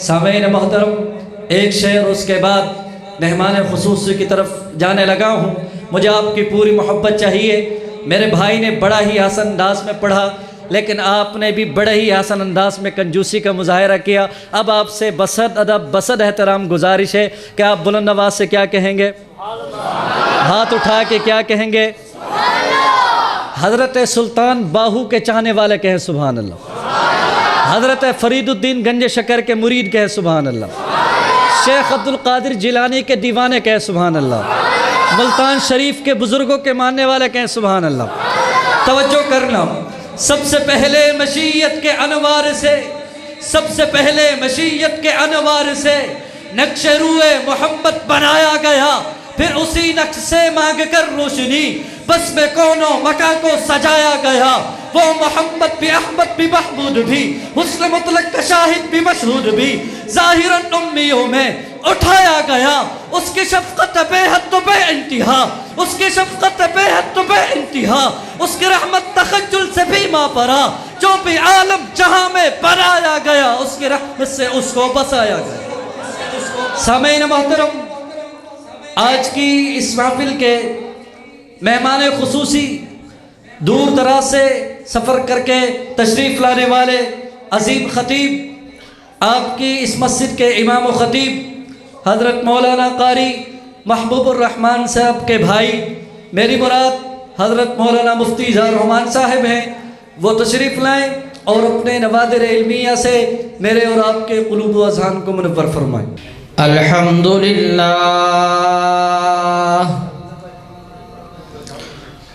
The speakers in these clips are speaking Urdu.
سامعین محترم، ایک شعر اس کے بعد مہمان خصوصی کی طرف جانے لگا ہوں۔ مجھے آپ کی پوری محبت چاہیے۔ میرے بھائی نے بڑا ہی آسان انداز میں پڑھا، لیکن آپ نے بھی بڑے ہی آسان انداز میں کنجوسی کا مظاہرہ کیا۔ اب آپ سے بصد ادب بصد احترام گزارش ہے کہ آپ بلند آواز سے کیا کہیں گے؟ ہاتھ اٹھا کے کیا کہیں گے؟ حضرت سلطان باہو کے چاہنے والے کہیں سبحان اللہ۔ حضرت فرید الدین گنج شکر کے مرید کہے سبحان اللہ۔ شیخ عبد القادر جیلانی کے دیوانے کہے سبحان اللہ۔ ملتان شریف کے بزرگوں کے ماننے والے کہیں سبحان اللہ۔ توجہ کرنا، سب سے پہلے مشیت کے انوار سے، سب سے پہلے مشیت کے انوار سے نقش روئے محمد بنایا گیا، پھر اسی نقش سے مانگ کر روشنی بس میں کونوں مکان کو سجایا گیا۔ وہ محمد بھی احمد بھی محمود بھی، حسن مطلق کا شاہد بھی مشہود بھی، ظاہراً امیوں میں اٹھایا گیا۔ اس کی شفقت بے حد تو بے انتہا، اس کی شفقت بے حد تو بے انتہا، اس کی رحمت تخجل سے بھی ماں پرا، جو بھی عالم جہاں میں بنایا گیا، اس کی رحمت سے اس کو بسایا گیا۔ سامعین محترم، آج کی اس محفل کے مہمان خصوصی، دور دراز سے سفر کر کے تشریف لانے والے عظیم خطیب، آپ کی اس مسجد کے امام و خطیب حضرت مولانا قاری محبوب الرحمن صاحب کے بھائی، میری مراد حضرت مولانا مفتی اظہار رحمان صاحب ہیں، وہ تشریف لائیں اور اپنے نوادر علمیہ سے میرے اور آپ کے قلوب و اذہان کو منور فرمائیں۔ الحمدللہ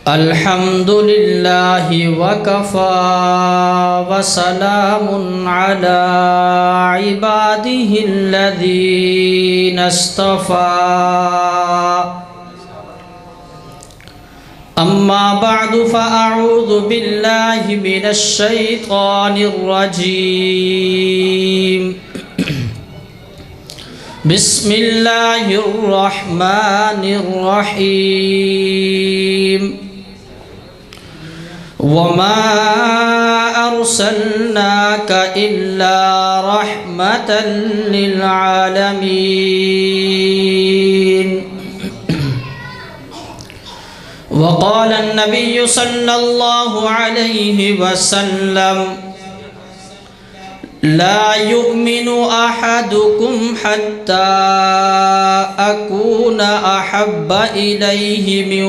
الحمدللہ وکفا وسلام علی عبادہ الذین اصطفی، اما بعد فاعوذ باللہ من الشیطان الرجیم، بسم اللہ الرحمن الرحیم، وما ارسلناک الا رحمتا للعالمین۔ وقال النبی صلی اللہ علیہ وسلم، لا يؤمن أحدكم حتى أكون أحب إليه من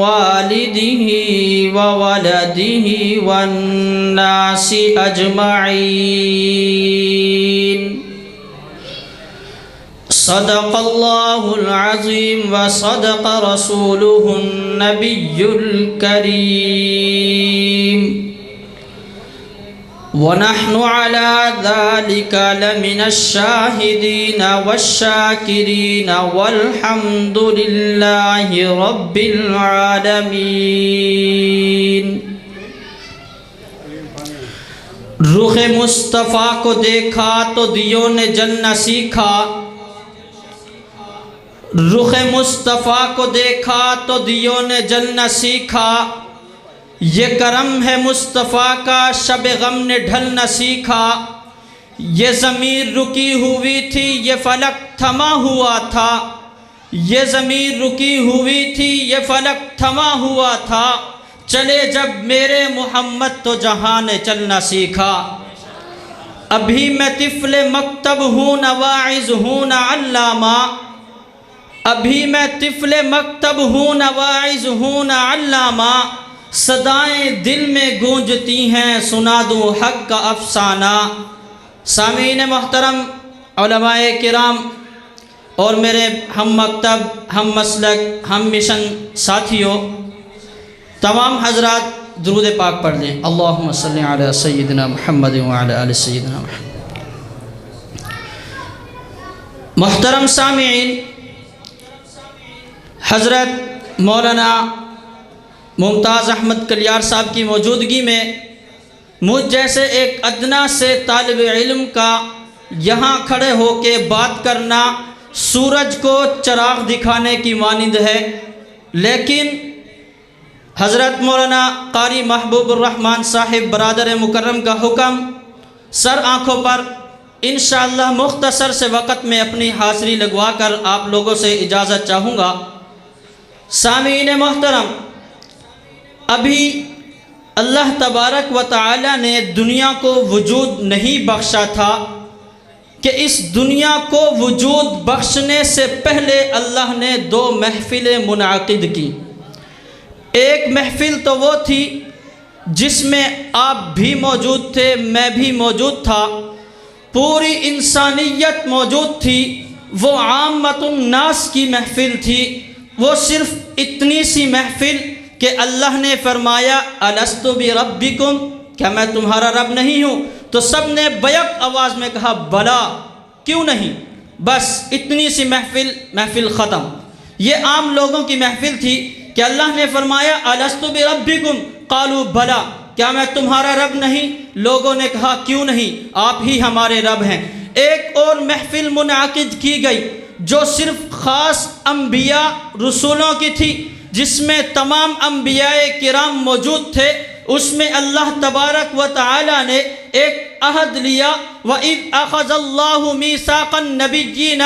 والده وولده والناس أجمعين۔ صدق الله العظيم وصدق رسوله النبي الكريم، ونحن على ذلك لمن الشاهدين والشاكرين والحمد لله رب العالمين۔ رخ مصطفیٰ کو دیکھا تو دیوں نے جلنا سیکھا، رخ مصطفیٰ کو دیکھا تو دیوں نے جلنا سیکھا، یہ کرم ہے مصطفیٰ کا شب غم نے ڈھلنا سیکھا، یہ ضمیر رکی ہوئی تھی یہ فلک تھما ہوا تھا، یہ ضمیر رکی ہوئی تھی یہ فلک تھما ہوا تھا، چلے جب میرے محمد تو جہاں نے چلنا سیکھا۔ ابھی میں طفل مکتب ہوں نہ واعظ ہوں نہ علامہ، ابھی میں طفل مکتب ہوں نہ واعظ ہوں نہ علامہ، صدائیں دل میں گونجتی ہیں سنا دوں حق کا افسانہ۔ سامعین محترم، علماء کرام اور میرے ہم مکتب، ہم مسلک، ہم مشن ساتھیوں، تمام حضرات درود پاک پڑھ لیں۔ اللہم صلی علی سیدنا محمد وعلی آل سیدنا محمد۔ محترم سامعین، حضرت مولانا ممتاز احمد کلیار صاحب کی موجودگی میں مجھ جیسے ایک ادنا سے طالب علم کا یہاں کھڑے ہو کے بات کرنا سورج کو چراغ دکھانے کی مانند ہے، لیکن حضرت مولانا قاری محبوب الرحمن صاحب برادر مکرم کا حکم سر آنکھوں پر انشاءاللہ مختصر سے وقت میں اپنی حاضری لگوا کر آپ لوگوں سے اجازت چاہوں گا۔ سامعین محترم، ابھی اللہ تبارک و تعالی نے دنیا کو وجود نہیں بخشا تھا کہ اس دنیا کو وجود بخشنے سے پہلے اللہ نے 2 محفلیں منعقد کی۔ ایک محفل تو وہ تھی جس میں آپ بھی موجود تھے، میں بھی موجود تھا، پوری انسانیت موجود تھی، وہ عامۃ الناس کی محفل تھی۔ وہ صرف اتنی سی محفل کہ اللہ نے فرمایا الست بربکم، کیا میں تمہارا رب نہیں ہوں؟ تو سب نے بیک آواز میں کہا بلا، کیوں نہیں؟ بس اتنی سی محفل ختم۔ یہ عام لوگوں کی محفل تھی کہ اللہ نے فرمایا الست بربکم قالوا بلا، کیا میں تمہارا رب نہیں؟ لوگوں نے کہا کیوں نہیں، آپ ہی ہمارے رب ہیں۔ ایک اور محفل منعقد کی گئی جو صرف خاص انبیاء رسولوں کی تھی، جس میں تمام انبیاء کرام موجود تھے۔ اس میں اللہ تبارک و تعالی نے ایک عہد لیا، وَإِذْ أَخَذَ اللَّهُ مِيثَاقَ النَّبِيِّينَ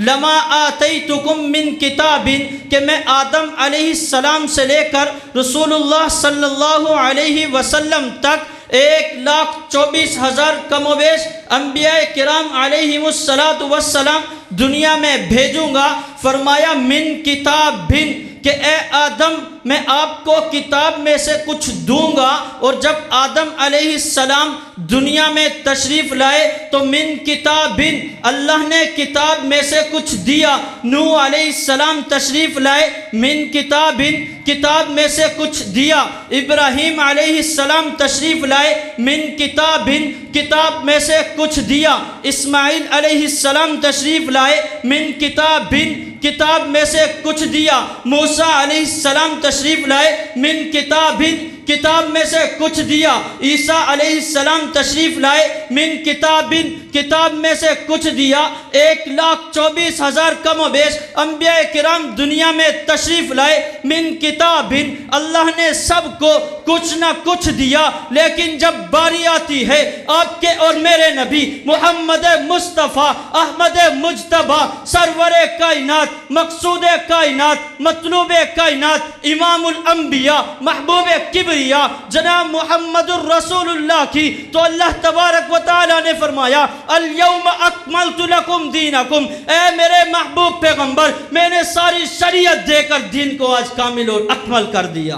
لَمَا آتَيْتُكُم مِّن كِتَابٍ، کہ میں آدم علیہ السلام سے لے کر رسول اللہ صلی اللہ علیہ وسلم تک 1,24,000 کم و بیش انبیاء کرام علیہم السلام دنیا میں بھیجوں گا۔ فرمایا من کتاب بن، کہ اے آدم میں آپ کو کتاب میں سے کچھ دوں گا۔ اور جب آدم علیہ السلام دنیا میں تشریف لائے تو من کتاب بن، اللہ نے کتاب میں سے کچھ دیا۔ نوح علیہ السلام تشریف لائے، من کتاب بن، کتاب میں سے کچھ دیا۔ ابراہیم علیہ السلام تشریف لائے، من کتاب بن، کتاب میں سے کچھ دیا۔ اسماعیل علیہ السلام تشریف لائے، من کتاب بن، کتاب میں سے کچھ دیا۔ موسیٰ علیہ السلام تشریف لائے، من کتاب بن، کتاب میں سے کچھ دیا۔ عیسیٰ علیہ السلام تشریف لائے، من کتاب بن، کتاب میں سے کچھ دیا۔ 1,24,000 کم و بیش انبیاء کرام دنیا میں تشریف لائے، من کتاب بن، اللہ نے سب کو کچھ نہ کچھ دیا۔ لیکن جب باری آتی ہے آپ کے اور میرے نبی محمد مصطفیٰ احمد مجتبی سرور کائنات، مقصود کائنات، مطلوب کائنات، امام الانبیاء، محبوب کبریا جناب محمد الرسول اللہ کی، تو اللہ تبارک و تعالی نے فرمایا الیوم اکملت لکم دینکم، اے میرے محبوب پیغمبر میں نے ساری شریعت دے کر دین کو آج کامل اور اکمل کر دیا۔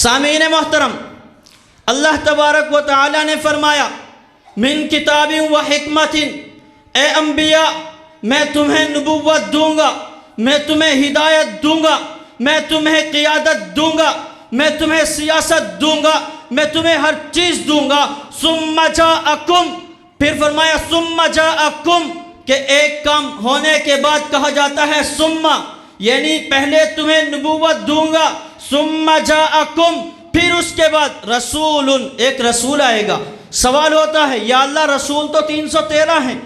سامعین محترم، اللہ تبارک و تعالی نے فرمایا من کتاب و حکمت، اے انبیاء میں تمہیں نبوت دوں گا، میں تمہیں ہدایت دوں گا، میں تمہیں قیادت دوں گا، میں تمہیں سیاست دوں گا، میں تمہیں ہر چیز دوں گا۔ ثم جاءکم، پھر فرمایا ثم جاءکم، کہ ایک کام ہونے کے بعد کہا جاتا ہے ثم، یعنی پہلے تمہیں نبوت دوں گا، ثم جاءکم، پھر اس کے بعد رسول، ایک رسول آئے گا۔ سوال ہوتا ہے یا اللہ رسول تو 313 ہیں،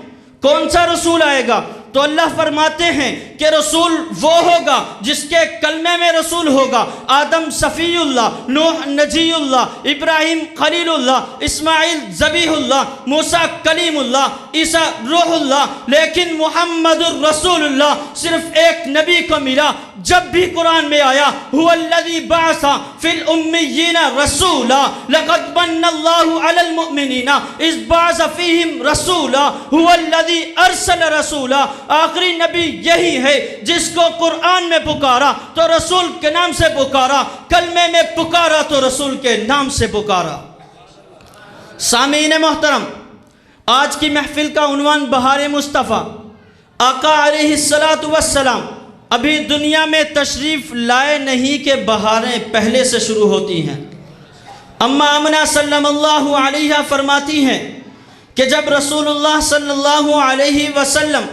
کون سا رسول آئے گا؟ تو اللہ فرماتے ہیں کہ رسول وہ ہوگا جس کے کلمے میں رسول ہوگا۔ آدم صفی اللہ، نوح نجی اللہ، ابراہیم خلیل اللہ، اسماعیل ذبیح اللہ، موسیٰ کلیم اللہ، عیسیٰ روح اللہ۔ لیکن محمد الرسول اللہ صرف ایک نبی کو ملا، جب بھی قرآن میں آیا هو الذی بعث فی الامیین رسولا لقد من اللہ علی المؤمنین اذ بعث فیہم رسولا هو الذی ارسل رسولا، آخری نبی یہی ہے جس کو قرآن میں پکارا تو رسول کے نام سے پکارا، کلمے میں پکارا تو رسول کے نام سے پکارا۔ سامعین محترم، آج کی محفل کا عنوان بہار مصطفیٰ۔ آقا علیہ السلام ابھی دنیا میں تشریف لائے نہیں کہ بہاریں پہلے سے شروع ہوتی ہیں۔ اما آمنہ صلی اللہ علیہ فرماتی ہیں کہ جب رسول اللہ صلی اللہ علیہ وسلم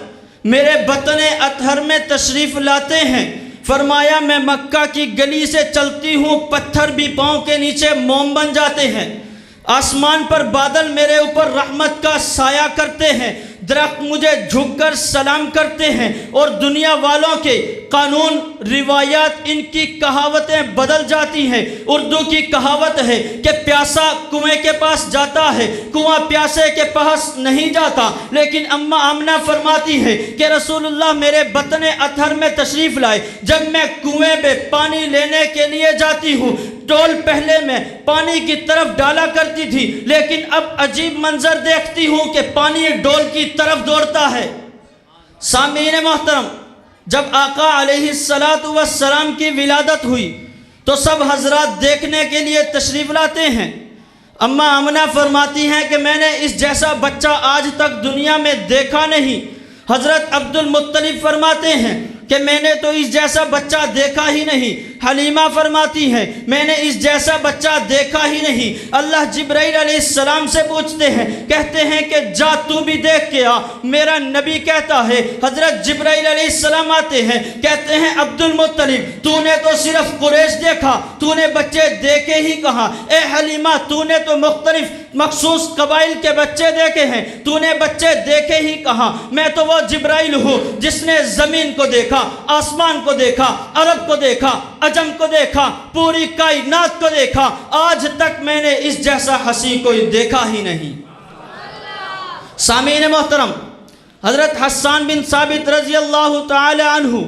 میرے بطن اطہر میں تشریف لاتے ہیں، فرمایا میں مکہ کی گلی سے چلتی ہوں، پتھر بھی پاؤں کے نیچے موم بن جاتے ہیں، آسمان پر بادل میرے اوپر رحمت کا سایہ کرتے ہیں، درخت مجھے جھک کر سلام کرتے ہیں، اور دنیا والوں کے قانون روایات ان کی کہاوتیں بدل جاتی ہیں۔ اردو کی کہاوت ہے کہ پیاسا کنویں کے پاس جاتا ہے، کنواں پیاسے کے پاس نہیں جاتا، لیکن اماں آمنہ فرماتی ہے کہ رسول اللہ میرے بطن اطہر میں تشریف لائے، جب میں کنویں میں پانی لینے کے لیے جاتی ہوں، ڈول پہلے میں پانی کی طرف ڈالا کرتی تھی، لیکن اب عجیب منظر دیکھتی ہوں کہ پانی ڈول کی طرف دوڑتا ہے۔ سامعین محترم، جب آقا علیہ السلام کی ولادت ہوئی تو سب حضرات دیکھنے کے لیے تشریف لاتے ہیں۔ اماں آمنہ فرماتی ہیں کہ میں نے اس جیسا بچہ آج تک دنیا میں دیکھا نہیں۔ حضرت عبد المطلب فرماتے ہیں کہ میں نے تو اس جیسا بچہ دیکھا ہی نہیں۔ حلیمہ فرماتی ہیں میں نے اس جیسا بچہ دیکھا ہی نہیں۔ اللہ جبرائیل علیہ السلام سے پوچھتے ہیں، کہتے ہیں کہ جا تو بھی دیکھ کے آ، میرا نبی کہتا ہے۔ حضرت جبرائیل علیہ السلام آتے ہیں، کہتے ہیں عبد المطلب تو نے تو صرف قریش دیکھا، تو نے بچے دیکھے ہی کہاں؟ اے حلیمہ تو نے تو مختلف مخصوص قبائل کے بچے دیکھے ہیں، تو نے بچے دیکھے ہی کہاں؟ میں تو وہ جبرائیل ہوں جس نے زمین کو دیکھا، آسمان کو دیکھا، عرب کو دیکھا، عجم کو دیکھا، پوری کائنات کو دیکھا، آج تک میں نے اس جیسا حسین کوئی دیکھا ہی نہیں۔ سامعین محترم، حضرت حسان بن ثابت رضی اللہ تعالی عنہ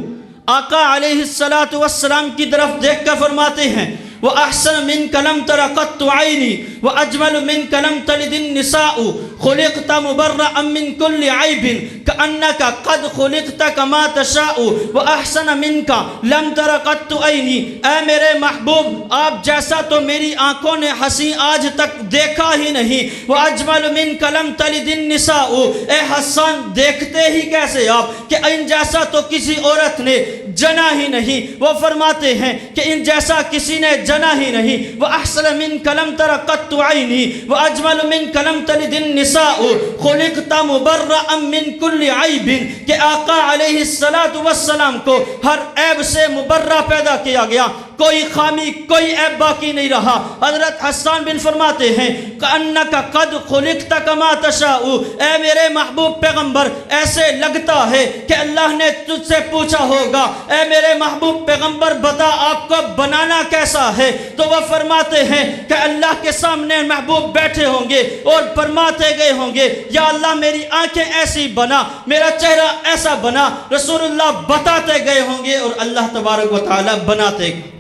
آقا علیہ السلام کی طرف دیکھ کر فرماتے ہیں وَأَحْسَنَ مِنْكَ لَمْ تَرَ قَطُّ عَيْنِي وَأَجْمَلُ مِنْكَ لَمْ تَلِدِ النِّسَاءُ خُلِقْتَ مُبَرَّأً مِنْ كُلِّ عَيْبٍ كَأَنَّكَ قَدْ خُلِقْتَ كَمَا تَشَاءُ وَأَحْسَنَ مِنْكَ لَمْ تَرَ قَطُّ عَيْنِي۔ اے میرے محبوب، آپ جیسا تو میری آنکھوں نے حسین آج تک دیکھا ہی نہیں۔ وَأَجْمَلُ مِنْكَ لَمْ تَلِدِ النِّسَاءُ، اے حسان دیکھتے ہی کیسے آپ کہ ان جیسا تو کسی عورت نے جنا ہی نہیں۔ وہ فرماتے ہیں کہ ان جیسا کسی نے جنا ہی نہیں۔ وَأَحْسَنَ مِنْكَ لَمْ تَرَ قَطُّ عَيْنِي وَأَجْمَلُ مِنْكَ لَمْ تَلِدِ النِّسَاءُ خُلِقْتَ مُبَرَّأً مِنْ كُلِّ عَيْبٍ، کہ آقا علیہ السلام کو ہر عیب سے مبرہ پیدا کیا گیا، کوئی خامی کوئی عیب باقی نہیں رہا۔ حضرت حسان بن فرماتے ہیں كَأَنَّكَ قَدْ خُلِقْتَ كَمَا تَشَاءُ، اے میرے محبوب پیغمبر ایسے لگتا ہے کہ اللہ نے تجھ سے پوچھا ہوگا اے میرے محبوب پیغمبر بتا آپ کو بنانا کیسا ہے؟ تو وہ فرماتے ہیں کہ اللہ کے سامنے محبوب بیٹھے ہوں گے اور فرماتے گئے ہوں گے یا اللہ میری آنکھیں ایسی بنا، میرا چہرہ ایسا بنا، رسول اللہ بتاتے گئے ہوں گے اور اللہ تبارک و تعالی بناتے گئے۔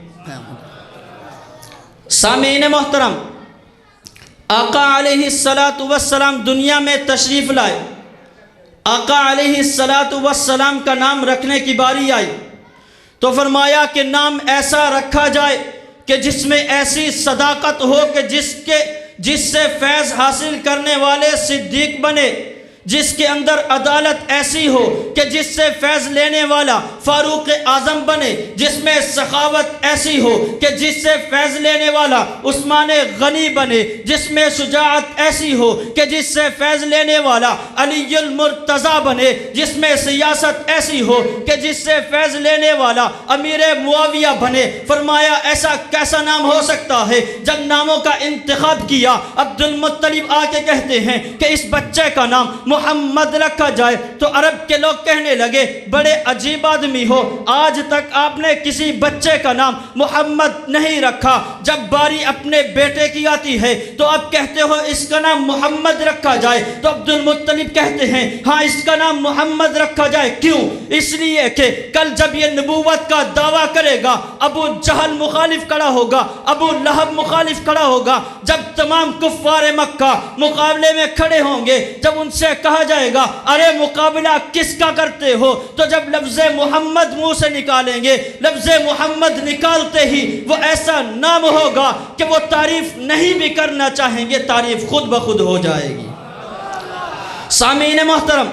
سامعین محترم، آقا علیہ السلام دنیا میں تشریف لائے، آقا علیہ السلام کا نام رکھنے کی باری آئی تو فرمایا کہ نام ایسا رکھا جائے کہ جس میں ایسی صداقت ہو کہ جس سے فیض حاصل کرنے والے صدیق بنے، جس کے اندر عدالت ایسی ہو کہ جس سے فیض لینے والا فاروق اعظم بنے، جس میں سخاوت ایسی ہو کہ جس سے فیض لینے والا عثمان غنی بنے، جس میں شجاعت ایسی ہو کہ جس سے فیض لینے والا علی المرتضی بنے، جس میں سیاست ایسی ہو کہ جس سے فیض لینے والا امیر معاویہ بنے۔ فرمایا ایسا کیسا نام ہو سکتا ہے؟ جب ناموں کا انتخاب کیا عبد المطلب آ کے کہتے ہیں کہ اس بچے کا نام محمد رکھا جائے تو عرب کے لوگ کہنے لگے بڑے عجیب آدمی ہو، آج تک آپ نے کسی بچے کا نام محمد نہیں رکھا، جب باری اپنے بیٹے کی آتی ہے تو اب کہتے ہو اس کا نام محمد رکھا جائے۔ تو عبد المطلب کہتے ہیں ہاں اس کا نام محمد رکھا جائے۔ کیوں؟ اس لیے کہ کل جب یہ نبوت کا دعویٰ کرے گا ابو جہل مخالف کھڑا ہوگا، ابو لہب مخالف کھڑا ہوگا، جب تمام کفار مکہ مقابلے میں کھڑے ہوں گے، جب ان سے کہا جائے گا ارے مقابلہ کس کا کرتے ہو، تو جب لفظ محمد منہ سے نکالیں گے، لفظ محمد نکالتے ہی وہ ایسا نام ہوگا کہ وہ تعریف نہیں بھی کرنا چاہیں گے، تعریف خود بخود ہو جائے گی۔ سامعین محترم،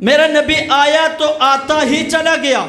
میرا نبی آیا تو آتا ہی چلا گیا،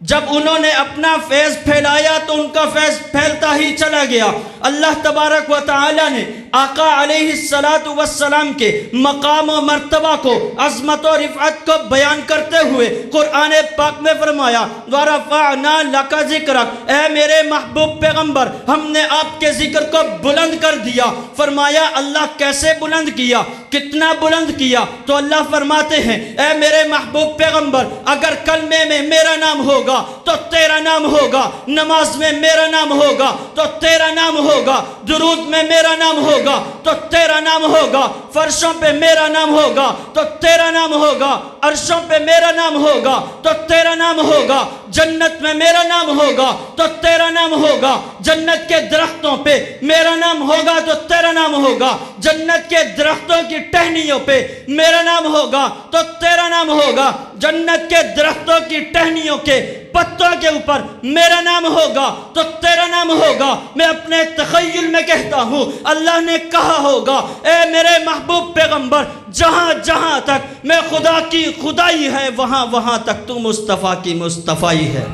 جب انہوں نے اپنا فیض پھیلایا تو ان کا فیض پھیلتا ہی چلا گیا۔ اللہ تبارک و تعالی نے آقا علیہ السلام کے مقام و مرتبہ کو، عظمت و رفعت کو بیان کرتے ہوئے قرآن پاک میں فرمایا وَرَفَعْنَا لَكَ ذِكْرَكَ، اے میرے محبوب پیغمبر ہم نے آپ کے ذکر کو بلند کر دیا۔ فرمایا اللہ کیسے بلند کیا، کتنا بلند کیا؟ تو اللہ فرماتے ہیں اے میرے محبوب پیغمبر اگر کلمے میں میرا نام ہوگا تو تیرا نام ہوگا، نماز میں میرا نام ہوگا تو تیرا نام ہوگا، درود میں میرا نام ہوگا تو تیرا نام ہوگا، فرشوں پہ میرا نام ہوگا تو تیرا نام ہوگا، عرشوں پہ میرا نام ہوگا تو تیرا نام ہوگا، جنت میں میرا نام ہوگا تو تیرا نام ہوگا، جنت کے درختوں پہ میرا نام ہوگا تو تیرا نام ہوگا، جنت کے درختوں کی ٹہنیوں پہ میرا نام ہوگا تو تیرا نام ہوگا، جنت کے درختوں کی ٹہنیوں کے پتوں کے اوپر میرا نام ہوگا تو تیرا نام ہوگا۔ میں اپنے تخیل میں کہتا ہوں اللہ نے کہا ہوگا اے میرے محبوب پیغمبر جہاں جہاں تک میں خدا کی خدائی ہے وہاں وہاں تک تو مصطفیٰ کی مصطفائی ہے۔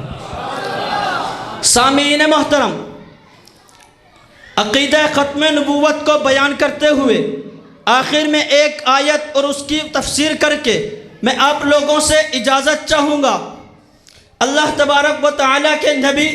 سامعین محترم، عقیدہ ختم نبوت کو بیان کرتے ہوئے آخر میں ایک آیت اور اس کی تفسیر کر کے میں آپ لوگوں سے اجازت چاہوں گا۔ اللہ تبارک و تعالیٰ کے نبی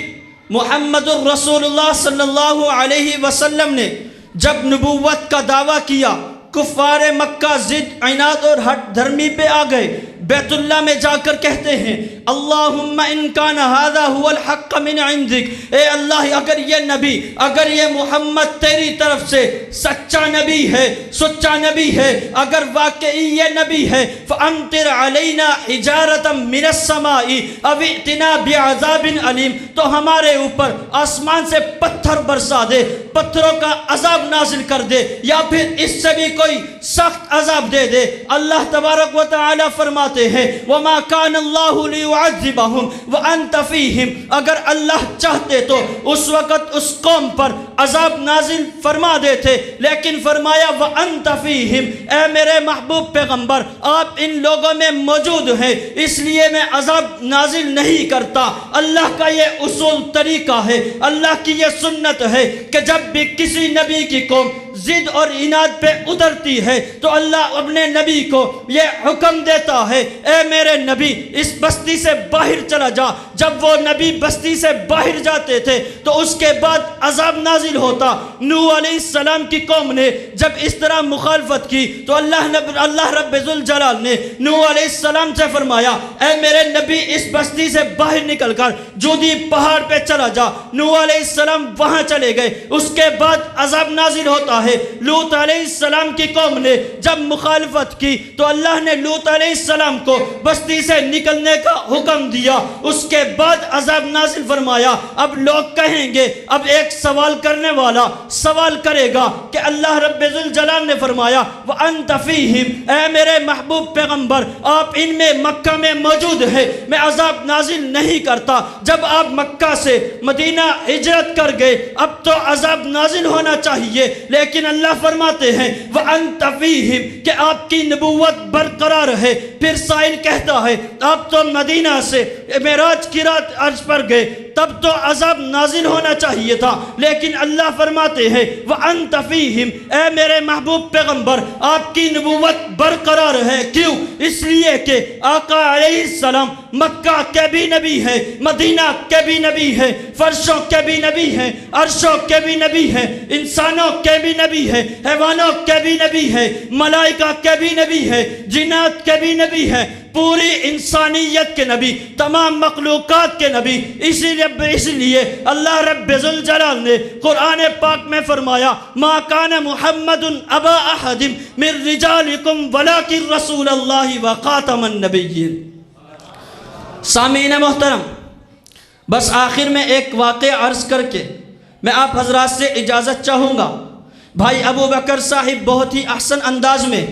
محمد الرسول اللہ صلی اللہ علیہ وسلم نے جب نبوت کا دعویٰ کیا، کفار مکہ ضد عناد اور ہٹ دھرمی پہ آ گئے، بیت اللہ میں جا کر کہتے ہیں اللہم ان کان ھذا ھو الحق من عندک، اے اللہ اگر یہ نبی، اگر یہ محمد تیری طرف سے سچا نبی ہے، سچا نبی ہے، اگر واقعی یہ نبی ہے فامطر علینا حجارۃ من السماء او ائتنا بعذاب علیم، تو ہمارے اوپر آسمان سے پتھر برسا دے، پتھروں کا عذاب نازل کر دے، یا پھر اس سے بھی کوئی سخت عذاب دے دے۔ اللہ تبارک و تعالی فرماتے ہیں وَمَا كَانَ اللَّهُ لِيُعَذِّبَهُمْ وَأَنْتَ فِيهِمْ، اگر اللہ چاہتے تو اس وقت اس قوم پر عذاب نازل فرما دیتے، لیکن فرمایا وَأَنْتَ فِيهِمْ، اے میرے محبوب پیغمبر آپ ان لوگوں میں موجود ہیں اس لیے میں عذاب نازل نہیں کرتا۔ اللہ کا یہ اصول طریقہ ہے، اللہ کی یہ سنت ہے کہ جب بھی کسی نبی کی قوم ضد اور عناد پہ اترتی ہے تو اللہ اپنے نبی کو یہ حکم دیتا ہے اے میرے نبی اس بستی سے باہر چلا جا۔ جب وہ نبی بستی سے باہر جاتے تھے تو اس کے بعد عذاب نازل ہوتا۔ نوح علیہ السلام کی قوم نے جب اس طرح مخالفت کی تو اللہ رب ذوالجلال نے نوح علیہ السلام سے فرمایا اے میرے نبی اس بستی سے باہر نکل کر جودی پہاڑ پہ چلا جا۔ نوح علیہ السلام وہاں چلے گئے، اس کے بعد عذاب نازل ہوتا ہے۔ لوط علیہ السلام کی قوم نے جب مخالفت کی تو اللہ نے لوط علیہ السلام کو بستی سے نکلنے کا حکم دیا، اس کے بعد عذاب نازل فرمایا۔ اب لوگ کہیں گے، اب ایک سوال کرنے والا سوال کرے گا کہ اللہ رب ذوالجلال نے فرمایا وَأَنْتَ فِيهِمْ، اے میرے محبوب پیغمبر آپ ان میں مکہ میں موجود ہیں، میں عذاب نازل نہیں کرتا۔ جب آپ مکہ سے مدینہ ہجرت کر گئے اب تو عذاب نازل ہونا چاہیے، لیکن اللہ فرماتے ہیں وَأَنْتَ فِيهِمْ کہ آپ کی نبوت برقرار ہے۔ پھر سائل کہتا ہے آپ تو مدینہ سے معراج کی رات عرش پر گئے تب تو عذاب نازل ہونا چاہیے تھا، لیکن اللہ فرماتے ہیں وَأَنْتَ فِيهِمْ اے میرے محبوب پیغمبر آپ کی نبوت برقرار ہے۔ کیوں؟ اس لیے کہ آقا علیہ السلام مکہ کے بھی نبی ہے، مدینہ کے بھی نبی ہے، فرشوں کے بھی نبی ہے، عرشوں کے بھی نبی ہے، انسانوں کے بھی نبی ہے، حیوانوں کے بھی نبی ہے، ملائکہ کے بھی نبی ہے، جنات کے بھی نبی ہے، پوری انسانیت کے نبی، تمام مخلوقات کے نبی۔ اس لیے اللہ رب ذوالجلال نے قرآن پاک میں فرمایا ما کان محمد ابا احد من رجالکم ولکن رسول اللہ وخاتم النبیین۔ سامعین محترم، بس آخر میں ایک واقعہ عرض کر کے میں آپ حضرات سے اجازت چاہوں گا۔ بھائی ابو بکر صاحب بہت ہی احسن انداز میں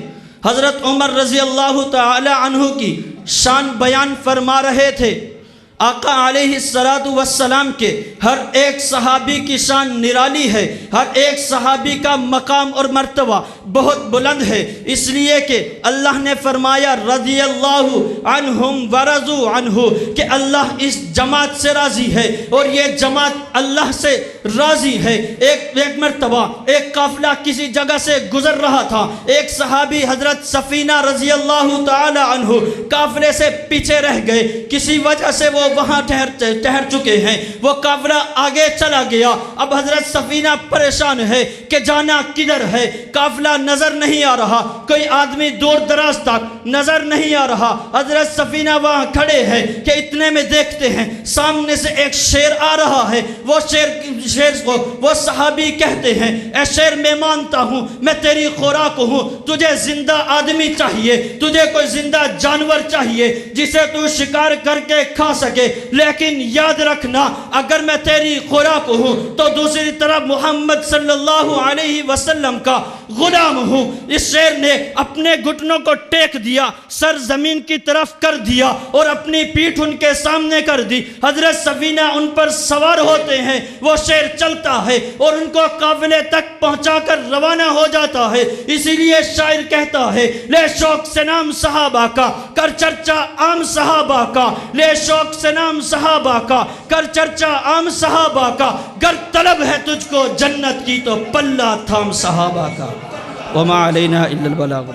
حضرت عمر رضی اللہ تعالی عنہ کی شان بیان فرما رہے تھے۔ آقا علیہ السلام کے ہر ایک صحابی کی شان نرالی ہے، ہر ایک صحابی کا مقام اور مرتبہ بہت بلند ہے، اس لیے کہ اللہ نے فرمایا رضی اللہ عنہم ورضوا عنہ کہ اللہ اس جماعت سے راضی ہے اور یہ جماعت اللہ سے راضی ہے۔ ایک مرتبہ ایک قافلہ کسی جگہ سے گزر رہا تھا، ایک صحابی حضرت سفینہ رضی اللہ تعالی عنہ قافلے سے پیچھے رہ گئے، کسی وجہ سے وہ وہاں ٹھہر چکے ہیں، وہ قافلہ آگے چلا گیا۔ اب حضرت سفینہ پریشان ہے کہ جانا کدھر ہے، قافلہ نظر نہیں آ رہا، کوئی آدمی دور دراز تک نظر نہیں آ رہا۔ حضرت سفینہ وہاں کھڑے ہیں کہ اتنے میں دیکھتے ہیں سامنے سے ایک شیر آ رہا ہے۔ وہ شیر کو وہ صحابی کہتے ہیں، اے شیر میں مانتا ہوں میں تیری خوراک ہوں، تجھے زندہ آدمی چاہیے، تجھے کوئی زندہ جانور چاہیے جسے تو شکار کر کے کھا سکے، لیکن یاد رکھنا اگر میں تیری خوراک ہوں تو دوسری طرف محمد صلی اللہ علیہ وسلم کا غلام ہوں۔ اس شیر نے اپنے گھٹنوں کو ٹیک دیا، سر زمین کی طرف کر دیا اور اپنی پیٹھ ان کے سامنے کر دی۔ حضرت سفینہ ان پر سوار ہوتے ہیں، وہ شیر چلتا ہے اور ان کو قافلے تک پہنچا کر روانہ ہو جاتا ہے۔ اسی لیے شاعر کہتا ہے، لے شوق سے نام صحابہ کا کر چرچا عام صحابہ کا، لے شوق سے نام صحابہ کا کر چرچا عام صحابہ کا، گر طلب ہے تجھ کو جنت کی تو پلہ تھام صحابہ کا۔ وما علینا الا البلاغ۔